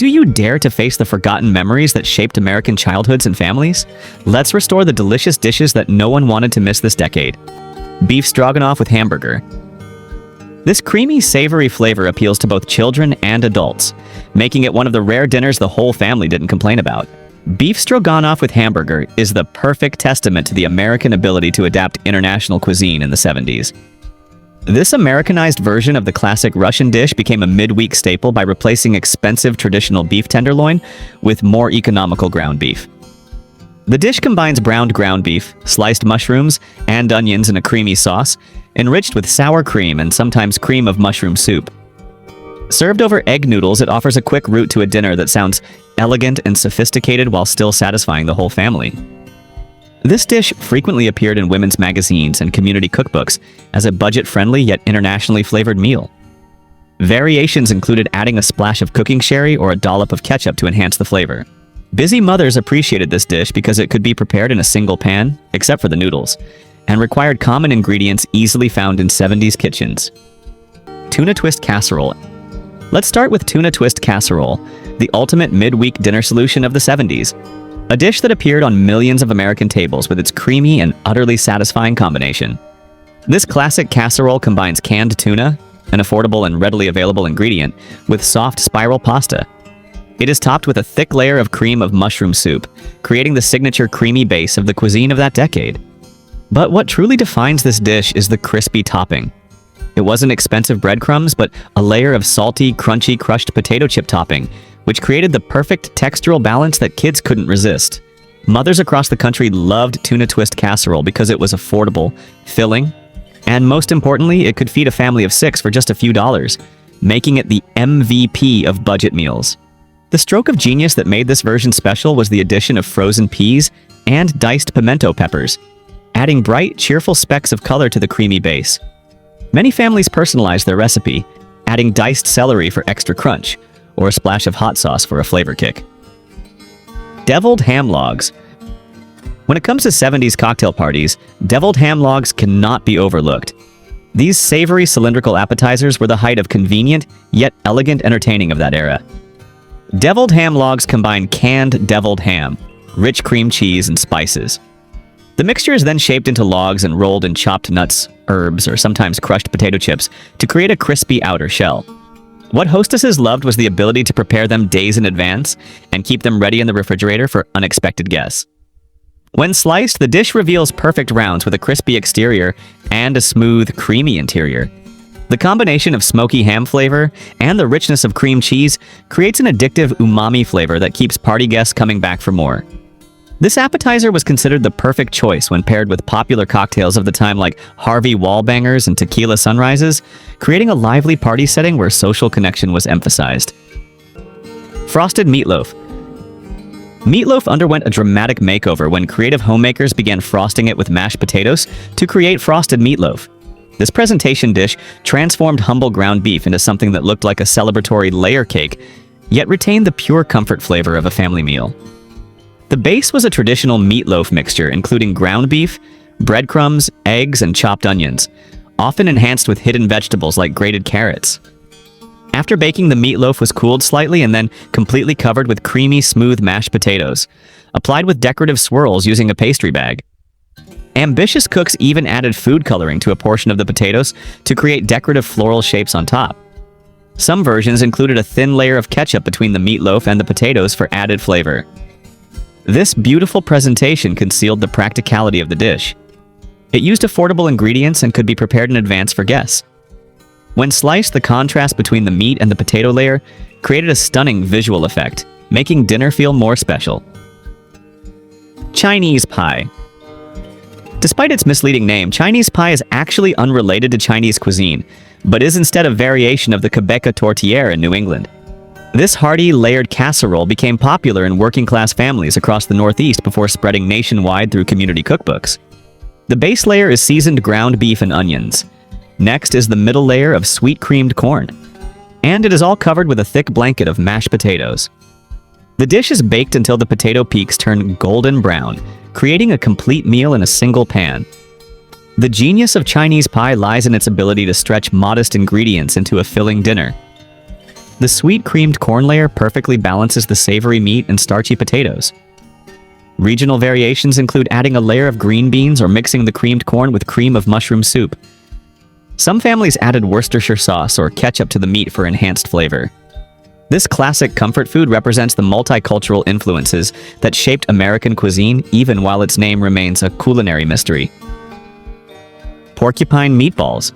Do you dare to face the forgotten memories that shaped American childhoods and families? Let's restore the delicious dishes that no one wanted to miss this decade. Beef stroganoff with hamburger. This creamy, savory flavor appeals to both children and adults, making it one of the rare dinners the whole family didn't complain about. Beef stroganoff with hamburger is the perfect testament to the American ability to adapt international cuisine in the 70s. This Americanized version of the classic Russian dish became a midweek staple by replacing expensive traditional beef tenderloin with more economical ground beef. The dish combines browned ground beef, sliced mushrooms, and onions in a creamy sauce, enriched with sour cream and sometimes cream of mushroom soup. Served over egg noodles, it offers a quick route to a dinner that sounds elegant and sophisticated while still satisfying the whole family. This dish frequently appeared in women's magazines and community cookbooks as a budget-friendly yet internationally flavored meal. Variations included adding a splash of cooking sherry or a dollop of ketchup to enhance the flavor. Busy mothers appreciated this dish because it could be prepared in a single pan, except for the noodles, and required common ingredients easily found in 70s kitchens. Tuna twist casserole. Let's start with tuna twist casserole, the ultimate midweek dinner solution of the 70s. A dish that appeared on millions of American tables with its creamy and utterly satisfying combination. This classic casserole combines canned tuna, an affordable and readily available ingredient, with soft spiral pasta. It is topped with a thick layer of cream of mushroom soup, creating the signature creamy base of the cuisine of that decade. But what truly defines this dish is the crispy topping. It wasn't expensive breadcrumbs, but a layer of salty, crunchy, crushed potato chip topping, which created the perfect textural balance that kids couldn't resist. Mothers across the country loved tuna twist casserole because it was affordable, filling, and most importantly, it could feed a family of 6 for just a few dollars, making it the MVP of budget meals. The stroke of genius that made this version special was the addition of frozen peas and diced pimento peppers, adding bright, cheerful specks of color to the creamy base. Many families personalized their recipe, adding diced celery for extra crunch, or a splash of hot sauce for a flavor kick. Deviled ham logs. When it comes to 70s cocktail parties, deviled ham logs cannot be overlooked. These savory cylindrical appetizers were the height of convenient, yet elegant entertaining of that era. Deviled ham logs combine canned deviled ham, rich cream cheese, and spices. The mixture is then shaped into logs and rolled in chopped nuts, herbs, or sometimes crushed potato chips to create a crispy outer shell. What hostesses loved was the ability to prepare them days in advance and keep them ready in the refrigerator for unexpected guests. When sliced, the dish reveals perfect rounds with a crispy exterior and a smooth, creamy interior. The combination of smoky ham flavor and the richness of cream cheese creates an addictive umami flavor that keeps party guests coming back for more. This appetizer was considered the perfect choice when paired with popular cocktails of the time like Harvey Wallbangers and Tequila Sunrises, creating a lively party setting where social connection was emphasized. Frosted meatloaf. Meatloaf underwent a dramatic makeover when creative homemakers began frosting it with mashed potatoes to create frosted meatloaf. This presentation dish transformed humble ground beef into something that looked like a celebratory layer cake, yet retained the pure comfort flavor of a family meal. The base was a traditional meatloaf mixture including ground beef, breadcrumbs, eggs, and chopped onions, often enhanced with hidden vegetables like grated carrots. After baking, the meatloaf was cooled slightly and then completely covered with creamy, smooth mashed potatoes, applied with decorative swirls using a pastry bag. Ambitious cooks even added food coloring to a portion of the potatoes to create decorative floral shapes on top. Some versions included a thin layer of ketchup between the meatloaf and the potatoes for added flavor. This beautiful presentation concealed the practicality of the dish. It used affordable ingredients and could be prepared in advance for guests. When sliced, the contrast between the meat and the potato layer created a stunning visual effect, making dinner feel more special. Chinese pie. Despite its misleading name, Chinese pie is actually unrelated to Chinese cuisine, but is instead a variation of the Quebec tourtière in New England. This hearty, layered casserole became popular in working-class families across the Northeast before spreading nationwide through community cookbooks. The base layer is seasoned ground beef and onions. Next is the middle layer of sweet creamed corn. And it is all covered with a thick blanket of mashed potatoes. The dish is baked until the potato peaks turn golden brown, creating a complete meal in a single pan. The genius of Chinese pie lies in its ability to stretch modest ingredients into a filling dinner. The sweet creamed corn layer perfectly balances the savory meat and starchy potatoes. Regional variations include adding a layer of green beans or mixing the creamed corn with cream of mushroom soup. Some families added Worcestershire sauce or ketchup to the meat for enhanced flavor. This classic comfort food represents the multicultural influences that shaped American cuisine even while its name remains a culinary mystery. Porcupine meatballs.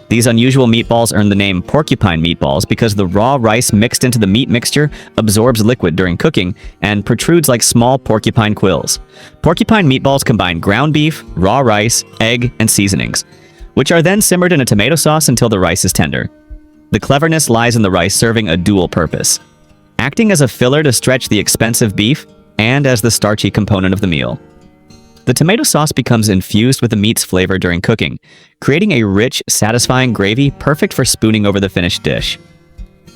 These unusual meatballs earn the name porcupine meatballs because the raw rice mixed into the meat mixture absorbs liquid during cooking and protrudes like small porcupine quills. Porcupine meatballs combine ground beef, raw rice, egg, and seasonings, which are then simmered in a tomato sauce until the rice is tender. The cleverness lies in the rice serving a dual purpose, acting as a filler to stretch the expensive beef and as the starchy component of the meal. The tomato sauce becomes infused with the meat's flavor during cooking, creating a rich, satisfying gravy perfect for spooning over the finished dish.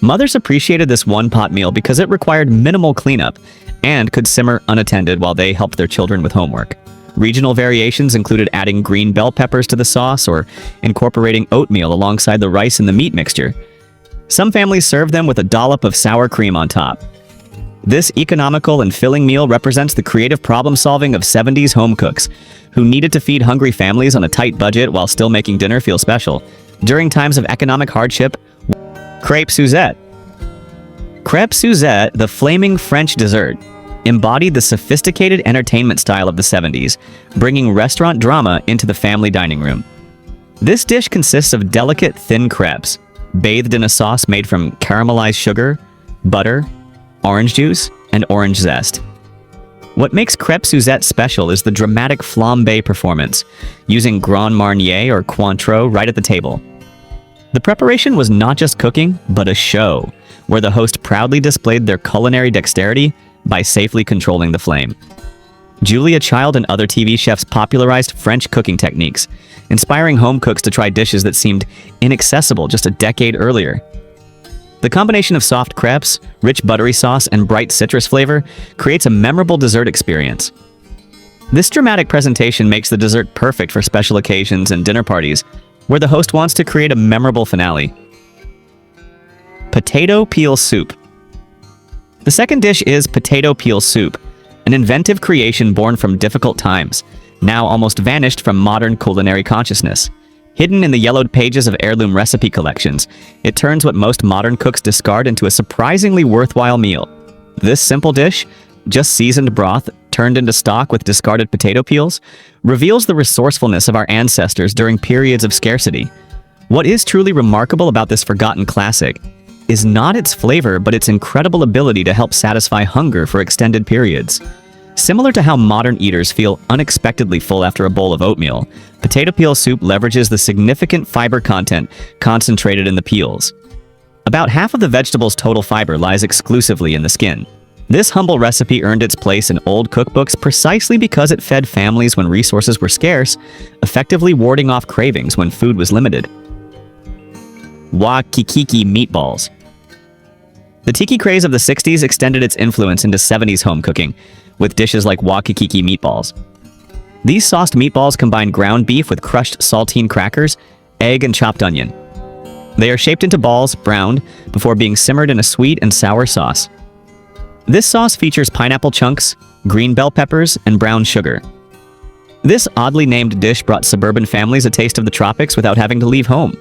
Mothers appreciated this one-pot meal because it required minimal cleanup and could simmer unattended while they helped their children with homework. Regional variations included adding green bell peppers to the sauce or incorporating oatmeal alongside the rice and the meat mixture. Some families served them with a dollop of sour cream on top. This economical and filling meal represents the creative problem-solving of 70s home cooks, who needed to feed hungry families on a tight budget while still making dinner feel special. During times of economic hardship, Crepe Suzette. Crepe Suzette, the flaming French dessert, embodied the sophisticated entertainment style of the 70s, bringing restaurant drama into the family dining room. This dish consists of delicate, thin crepes, bathed in a sauce made from caramelized sugar, butter, orange juice, and orange zest. What makes Crepe Suzette special is the dramatic flambé performance, using Grand Marnier or Cointreau right at the table. The preparation was not just cooking, but a show, where the host proudly displayed their culinary dexterity by safely controlling the flame. Julia Child and other TV chefs popularized French cooking techniques, inspiring home cooks to try dishes that seemed inaccessible just a decade earlier. The combination of soft crepes, rich buttery sauce, and bright citrus flavor creates a memorable dessert experience. This dramatic presentation makes the dessert perfect for special occasions and dinner parties, where the host wants to create a memorable finale. Potato peel soup. The second dish is potato peel soup, an inventive creation born from difficult times, now almost vanished from modern culinary consciousness. Hidden in the yellowed pages of heirloom recipe collections, it turns what most modern cooks discard into a surprisingly worthwhile meal. This simple dish, just seasoned broth turned into stock with discarded potato peels, reveals the resourcefulness of our ancestors during periods of scarcity. What is truly remarkable about this forgotten classic is not its flavor, but its incredible ability to help satisfy hunger for extended periods. Similar to how modern eaters feel unexpectedly full after a bowl of oatmeal, potato peel soup leverages the significant fiber content concentrated in the peels. About half of the vegetable's total fiber lies exclusively in the skin. This humble recipe earned its place in old cookbooks precisely because it fed families when resources were scarce, effectively warding off cravings when food was limited. Waikiki meatballs. The tiki craze of the 60s extended its influence into 70s home cooking, with dishes like Waikiki meatballs. These sauced meatballs combine ground beef with crushed saltine crackers, egg, and chopped onion. They are shaped into balls, browned, before being simmered in a sweet and sour sauce. This sauce features pineapple chunks, green bell peppers, and brown sugar. This oddly named dish brought suburban families a taste of the tropics without having to leave home.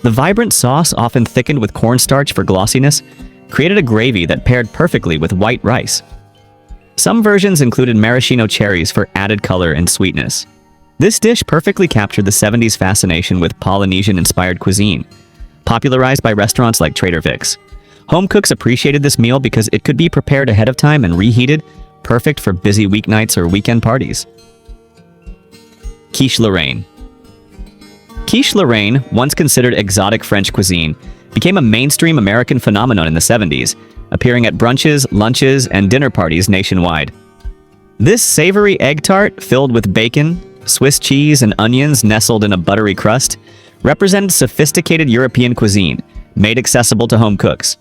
The vibrant sauce, often thickened with cornstarch for glossiness, created a gravy that paired perfectly with white rice. Some versions included maraschino cherries for added color and sweetness. This dish perfectly captured the 70s fascination with Polynesian-inspired cuisine, popularized by restaurants like Trader Vic's. Home cooks appreciated this meal because it could be prepared ahead of time and reheated, perfect for busy weeknights or weekend parties. Quiche Lorraine. Quiche Lorraine, once considered exotic French cuisine, became a mainstream American phenomenon in the 70s, appearing at brunches, lunches, and dinner parties nationwide. This savory egg tart, filled with bacon, Swiss cheese, and onions nestled in a buttery crust, represented sophisticated European cuisine, made accessible to home cooks.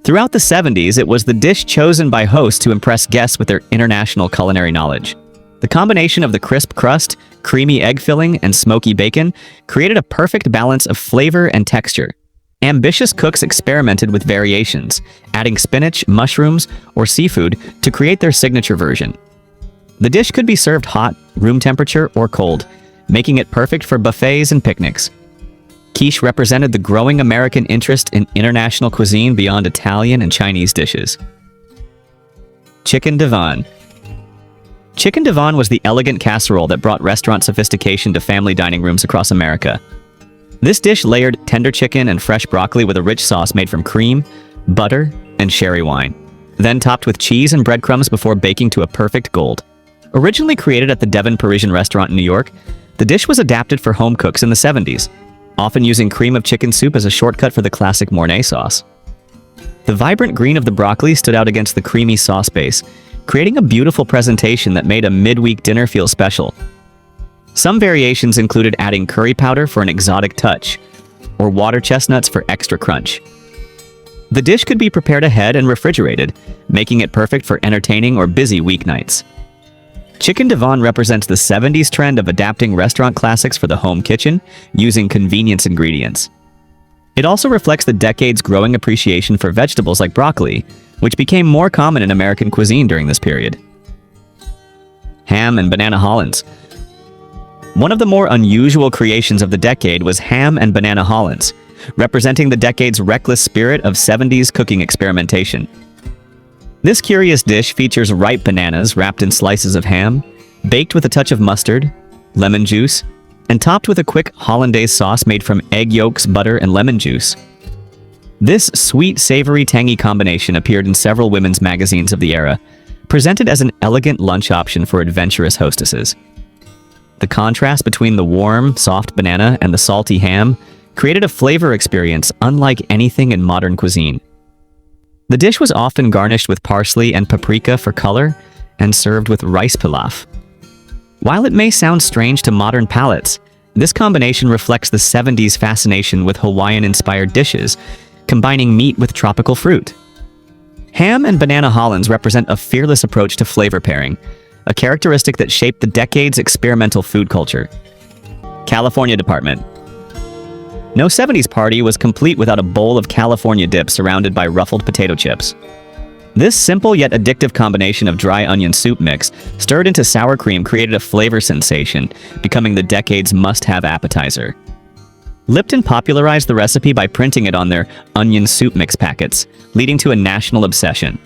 Throughout the 70s, it was the dish chosen by hosts to impress guests with their international culinary knowledge. The combination of the crisp crust, creamy egg filling, and smoky bacon created a perfect balance of flavor and texture. Ambitious cooks experimented with variations, adding spinach, mushrooms, or seafood to create their signature version. The dish could be served hot, room temperature, or cold, making it perfect for buffets and picnics. Quiche represented the growing American interest in international cuisine beyond Italian and Chinese dishes. Chicken divan. Chicken divan was the elegant casserole that brought restaurant sophistication to family dining rooms across America. This dish layered tender chicken and fresh broccoli with a rich sauce made from cream, butter, and sherry wine, then topped with cheese and breadcrumbs before baking to a perfect gold. Originally created at the Devon Parisian restaurant in New York, the dish was adapted for home cooks in the 70s, often using cream of chicken soup as a shortcut for the classic Mornay sauce. The vibrant green of the broccoli stood out against the creamy sauce base, creating a beautiful presentation that made a midweek dinner feel special. Some variations included adding curry powder for an exotic touch, or water chestnuts for extra crunch. The dish could be prepared ahead and refrigerated, making it perfect for entertaining or busy weeknights. Chicken divan represents the 70s trend of adapting restaurant classics for the home kitchen, using convenience ingredients. It also reflects the decade's growing appreciation for vegetables like broccoli, which became more common in American cuisine during this period. Ham and banana hollands. One of the more unusual creations of the decade was ham and banana hollands, representing the decade's reckless spirit of 70s cooking experimentation. This curious dish features ripe bananas wrapped in slices of ham, baked with a touch of mustard, lemon juice, and topped with a quick hollandaise sauce made from egg yolks, butter, and lemon juice. This sweet, savory, tangy combination appeared in several women's magazines of the era, presented as an elegant lunch option for adventurous hostesses. The contrast between the warm, soft banana and the salty ham created a flavor experience unlike anything in modern cuisine. The dish was often garnished with parsley and paprika for color and served with rice pilaf. While it may sound strange to modern palates, this combination reflects the 70s fascination with Hawaiian-inspired dishes, combining meat with tropical fruit. Ham and banana hollands represent a fearless approach to flavor pairing, a characteristic that shaped the decade's experimental food culture. California department. No 70s party was complete without a bowl of California dip surrounded by ruffled potato chips. This simple yet addictive combination of dry onion soup mix stirred into sour cream created a flavor sensation, becoming the decade's must-have appetizer. Lipton popularized the recipe by printing it on their onion soup mix packets, leading to a national obsession.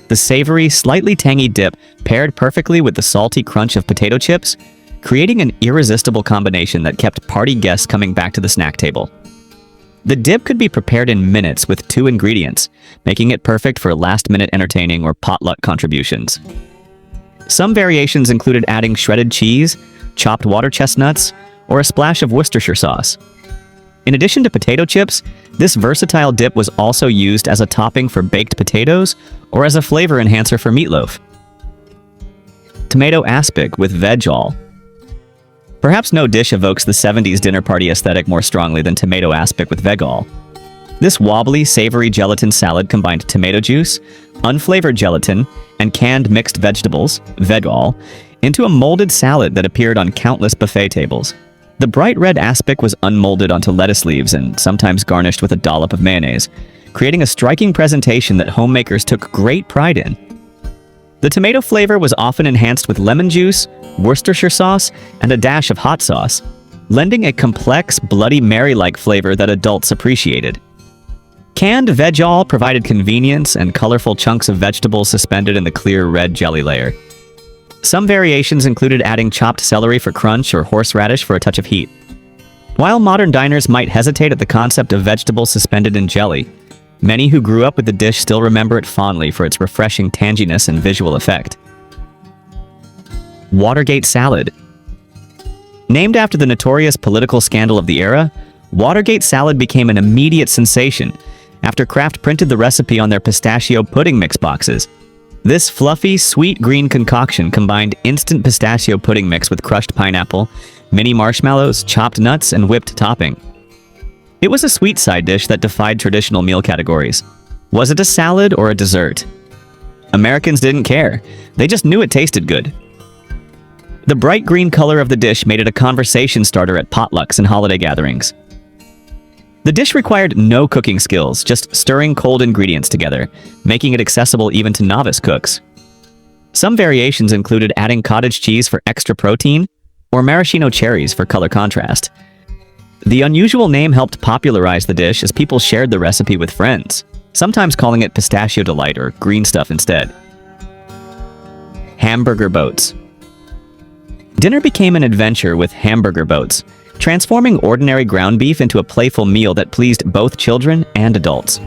The savory, slightly tangy dip paired perfectly with the salty crunch of potato chips, creating an irresistible combination that kept party guests coming back to the snack table. The dip could be prepared in minutes with 2 ingredients, making it perfect for last-minute entertaining or potluck contributions. Some variations included adding shredded cheese, chopped water chestnuts, or a splash of Worcestershire sauce. In addition to potato chips, this versatile dip was also used as a topping for baked potatoes or as a flavor enhancer for meatloaf. Tomato aspic with veg-all. Perhaps no dish evokes the 70s dinner party aesthetic more strongly than tomato aspic with veg-all. This wobbly, savory gelatin salad combined tomato juice, unflavored gelatin, and canned mixed vegetables, veg-all, into a molded salad that appeared on countless buffet tables. The bright red aspic was unmolded onto lettuce leaves and sometimes garnished with a dollop of mayonnaise, creating a striking presentation that homemakers took great pride in. The tomato flavor was often enhanced with lemon juice, Worcestershire sauce, and a dash of hot sauce, lending a complex, Bloody Mary-like flavor that adults appreciated. Canned veg-all provided convenience and colorful chunks of vegetables suspended in the clear red jelly layer. Some variations included adding chopped celery for crunch or horseradish for a touch of heat. While modern diners might hesitate at the concept of vegetables suspended in jelly, many who grew up with the dish still remember it fondly for its refreshing tanginess and visual effect. Watergate salad. Named after the notorious political scandal of the era, Watergate salad became an immediate sensation after Kraft printed the recipe on their pistachio pudding mix boxes. This fluffy, sweet green concoction combined instant pistachio pudding mix with crushed pineapple, mini marshmallows, chopped nuts, and whipped topping. It was a sweet side dish that defied traditional meal categories. Was it a salad or a dessert? Americans didn't care. They just knew it tasted good. The bright green color of the dish made it a conversation starter at potlucks and holiday gatherings. The dish required no cooking skills, just stirring cold ingredients together, making it accessible even to novice cooks. Some variations included adding cottage cheese for extra protein or maraschino cherries for color contrast. The unusual name helped popularize the dish as people shared the recipe with friends, sometimes calling it pistachio delight or green stuff instead. Hamburger boats. Dinner became an adventure with hamburger boats, transforming ordinary ground beef into a playful meal that pleased both children and adults.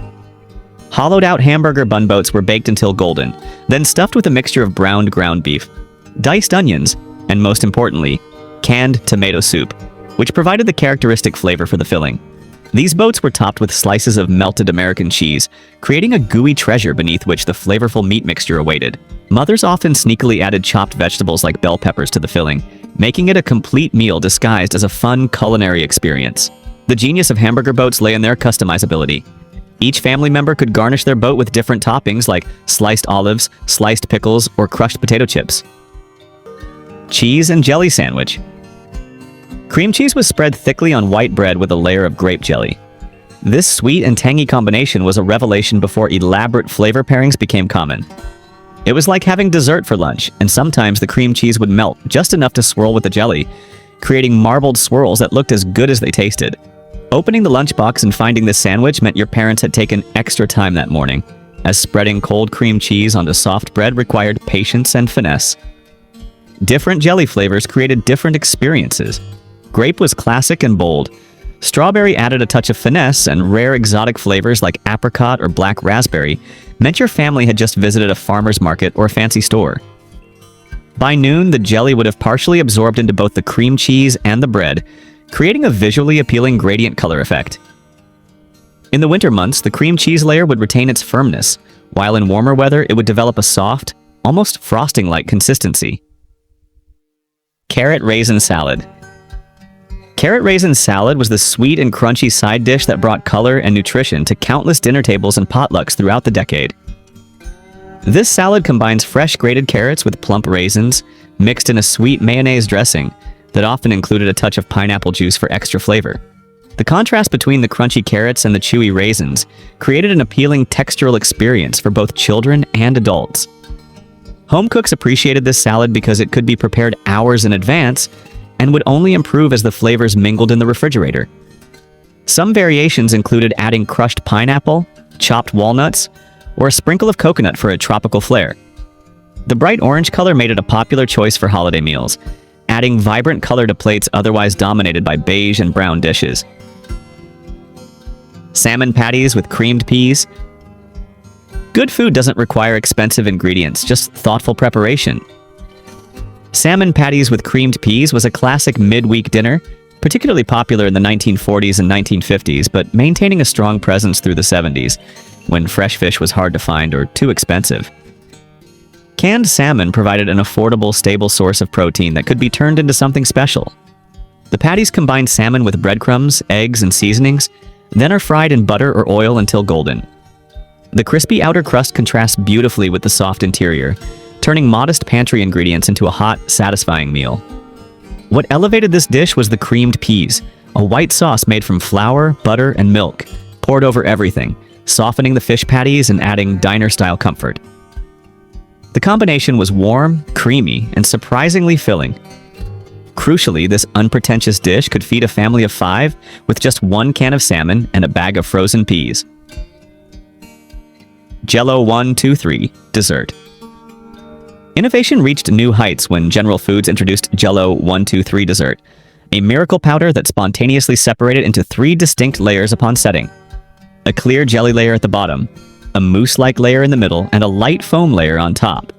Hollowed-out hamburger bun boats were baked until golden, then stuffed with a mixture of browned ground beef, diced onions, and most importantly, canned tomato soup, which provided the characteristic flavor for the filling. These boats were topped with slices of melted American cheese, creating a gooey treasure beneath which the flavorful meat mixture awaited. Mothers often sneakily added chopped vegetables like bell peppers to the filling, making it a complete meal disguised as a fun culinary experience. The genius of hamburger boats lay in their customizability. Each family member could garnish their boat with different toppings like sliced olives, sliced pickles, or crushed potato chips. Cheese and jelly sandwich. Cream cheese was spread thickly on white bread with a layer of grape jelly. This sweet and tangy combination was a revelation before elaborate flavor pairings became common. It was like having dessert for lunch, and sometimes the cream cheese would melt just enough to swirl with the jelly, creating marbled swirls that looked as good as they tasted. Opening the lunchbox and finding this sandwich meant your parents had taken extra time that morning, as spreading cold cream cheese onto soft bread required patience and finesse. Different jelly flavors created different experiences. Grape was classic and bold. Strawberry added a touch of finesse, and rare exotic flavors like apricot or black raspberry meant your family had just visited a farmer's market or a fancy store. By noon, the jelly would have partially absorbed into both the cream cheese and the bread, creating a visually appealing gradient color effect. In the winter months, the cream cheese layer would retain its firmness, while in warmer weather it would develop a soft, almost frosting-like consistency. Carrot raisin salad. Carrot raisin salad was the sweet and crunchy side dish that brought color and nutrition to countless dinner tables and potlucks throughout the decade. This salad combines fresh grated carrots with plump raisins, mixed in a sweet mayonnaise dressing that often included a touch of pineapple juice for extra flavor. The contrast between the crunchy carrots and the chewy raisins created an appealing textural experience for both children and adults. Home cooks appreciated this salad because it could be prepared hours in advance and would only improve as the flavors mingled in the refrigerator. Some variations included adding crushed pineapple, chopped walnuts, or a sprinkle of coconut for a tropical flair. The bright orange color made it a popular choice for holiday meals, adding vibrant color to plates otherwise dominated by beige and brown dishes. Salmon patties with creamed peas. Good food doesn't require expensive ingredients, just thoughtful preparation. Salmon patties with creamed peas was a classic midweek dinner, particularly popular in the 1940s and 1950s, but maintaining a strong presence through the 70s, when fresh fish was hard to find or too expensive. Canned salmon provided an affordable, stable source of protein that could be turned into something special. The patties combined salmon with breadcrumbs, eggs, and seasonings, then are fried in butter or oil until golden. The crispy outer crust contrasts beautifully with the soft interior, turning modest pantry ingredients into a hot, satisfying meal. What elevated this dish was the creamed peas, a white sauce made from flour, butter, and milk, poured over everything, softening the fish patties and adding diner-style comfort. The combination was warm, creamy, and surprisingly filling. Crucially, this unpretentious dish could feed a family of 5 with just 1 can of salmon and a bag of frozen peas. Jell-o 1, 2, 3 Dessert. Innovation reached new heights when General Foods introduced Jell-o 1, 2, 3 Dessert, a miracle powder that spontaneously separated into 3 distinct layers upon setting. A clear jelly layer at the bottom, a mousse-like layer in the middle, and a light foam layer on top.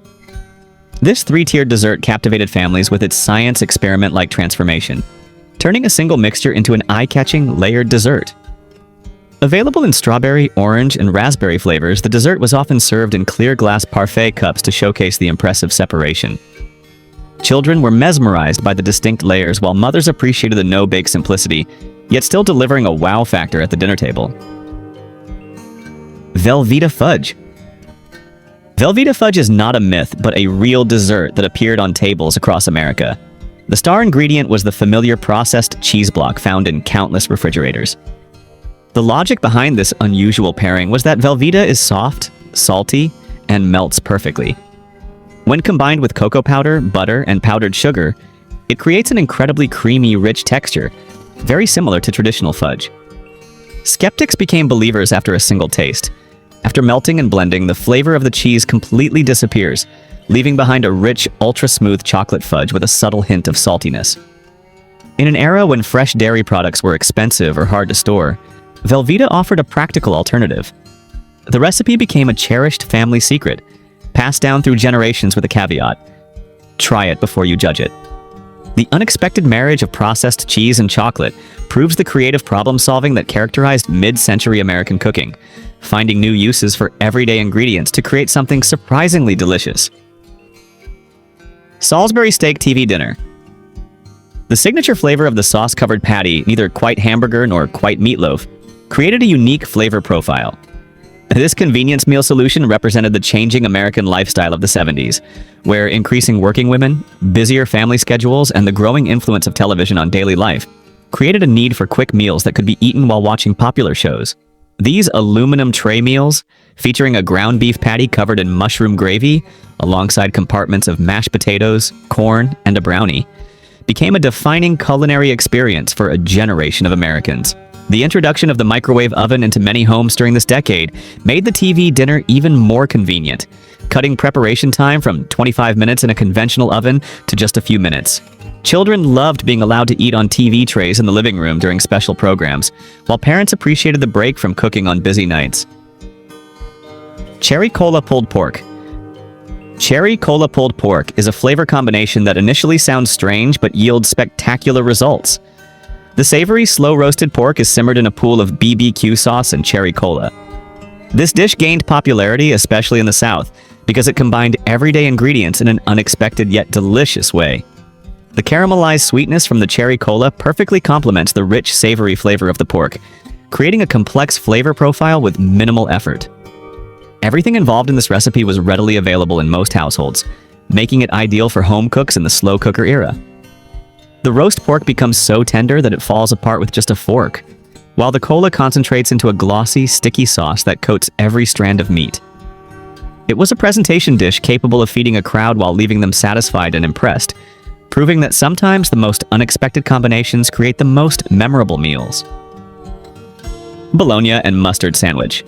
This 3-tiered dessert captivated families with its science experiment-like transformation, turning a single mixture into an eye-catching, layered dessert. Available in strawberry, orange, and raspberry flavors, the dessert was often served in clear glass parfait cups to showcase the impressive separation. Children were mesmerized by the distinct layers, while mothers appreciated the no-bake simplicity, yet still delivering a wow factor at the dinner table. Velveeta fudge. Velveeta fudge is not a myth, but a real dessert that appeared on tables across America. The star ingredient was the familiar processed cheese block found in countless refrigerators. The logic behind this unusual pairing was that Velveeta is soft, salty, and melts perfectly. When combined with cocoa powder, butter, and powdered sugar, it creates an incredibly creamy, rich texture, very similar to traditional fudge. Skeptics became believers after a single taste. After melting and blending, the flavor of the cheese completely disappears, leaving behind a rich, ultra-smooth chocolate fudge with a subtle hint of saltiness. In an era when fresh dairy products were expensive or hard to store, Velveeta offered a practical alternative. The recipe became a cherished family secret, passed down through generations with a caveat: try it before you judge it. The unexpected marriage of processed cheese and chocolate proves the creative problem-solving that characterized mid-century American cooking, finding new uses for everyday ingredients to create something surprisingly delicious. Salisbury steak TV dinner. The signature flavor of the sauce-covered patty, neither quite hamburger nor quite meatloaf, created a unique flavor profile. This convenience meal solution represented the changing American lifestyle of the 70s, where increasing working women, busier family schedules, and the growing influence of television on daily life created a need for quick meals that could be eaten while watching popular shows. These aluminum tray meals, featuring a ground beef patty covered in mushroom gravy, alongside compartments of mashed potatoes, corn, and a brownie, became a defining culinary experience for a generation of Americans. The introduction of the microwave oven into many homes during this decade made the TV dinner even more convenient, cutting preparation time from 25 minutes in a conventional oven to just a few minutes. Children loved being allowed to eat on TV trays in the living room during special programs, while parents appreciated the break from cooking on busy nights. Cherry Cola Pulled Pork. Cherry Cola Pulled Pork is a flavor combination that initially sounds strange but yields spectacular results. The savory, slow-roasted pork is simmered in a pool of BBQ sauce and cherry cola. This dish gained popularity, especially in the South, because it combined everyday ingredients in an unexpected yet delicious way. The caramelized sweetness from the cherry cola perfectly complements the rich, savory flavor of the pork, creating a complex flavor profile with minimal effort. Everything involved in this recipe was readily available in most households, making it ideal for home cooks in the slow cooker era. The roast pork becomes so tender that it falls apart with just a fork, while the cola concentrates into a glossy, sticky sauce that coats every strand of meat. It was a presentation dish capable of feeding a crowd while leaving them satisfied and impressed, proving that sometimes the most unexpected combinations create the most memorable meals. Bologna and mustard sandwich.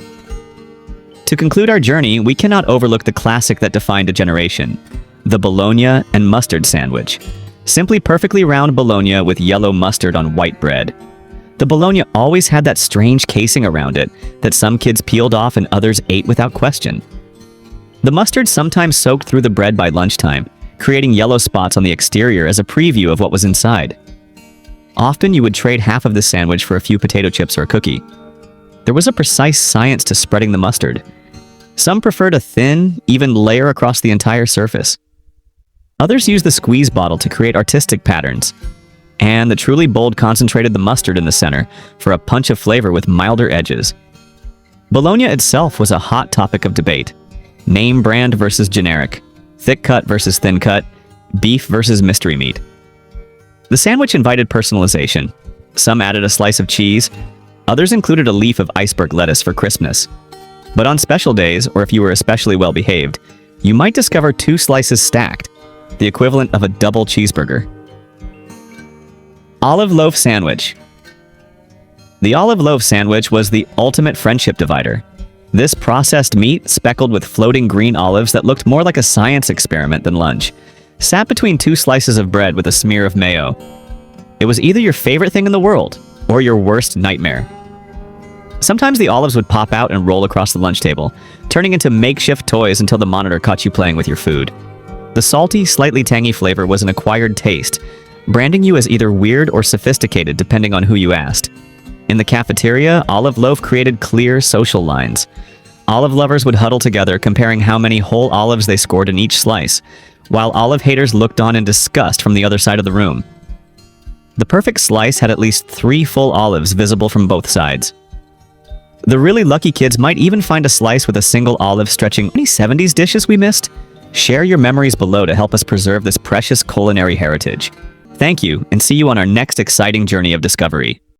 To conclude our journey, we cannot overlook the classic that defined a generation: the Bologna and mustard sandwich. Simply perfectly round bologna with yellow mustard on white bread. The bologna always had that strange casing around it that some kids peeled off and others ate without question. The mustard sometimes soaked through the bread by lunchtime, creating yellow spots on the exterior as a preview of what was inside. Often you would trade half of the sandwich for a few potato chips or a cookie. There was a precise science to spreading the mustard. Some preferred a thin, even layer across the entire surface. Others used the squeeze bottle to create artistic patterns. And the truly bold concentrated the mustard in the center for a punch of flavor with milder edges. Bologna itself was a hot topic of debate. Name brand versus generic, thick cut versus thin cut, beef versus mystery meat. The sandwich invited personalization. Some added a slice of cheese, others included a leaf of iceberg lettuce for crispness. But on special days, or if you were especially well behaved, you might discover 2 slices stacked, the equivalent of a double cheeseburger. Olive loaf sandwich. The olive loaf sandwich was the ultimate friendship divider. This processed meat, speckled with floating green olives that looked more like a science experiment than lunch, sat between 2 slices of bread with a smear of mayo. It was either your favorite thing in the world, or your worst nightmare. Sometimes the olives would pop out and roll across the lunch table, turning into makeshift toys until the monitor caught you playing with your food. The salty, slightly tangy flavor was an acquired taste, branding you as either weird or sophisticated depending on who you asked. In the cafeteria, olive loaf created clear social lines. Olive lovers would huddle together, comparing how many whole olives they scored in each slice, while olive haters looked on in disgust from the other side of the room. The perfect slice had at least 3 full olives visible from both sides. The really lucky kids might even find a slice with a single olive stretching. Any 70s dishes we missed? Share your memories below to help us preserve this precious culinary heritage. Thank you, and see you on our next exciting journey of discovery.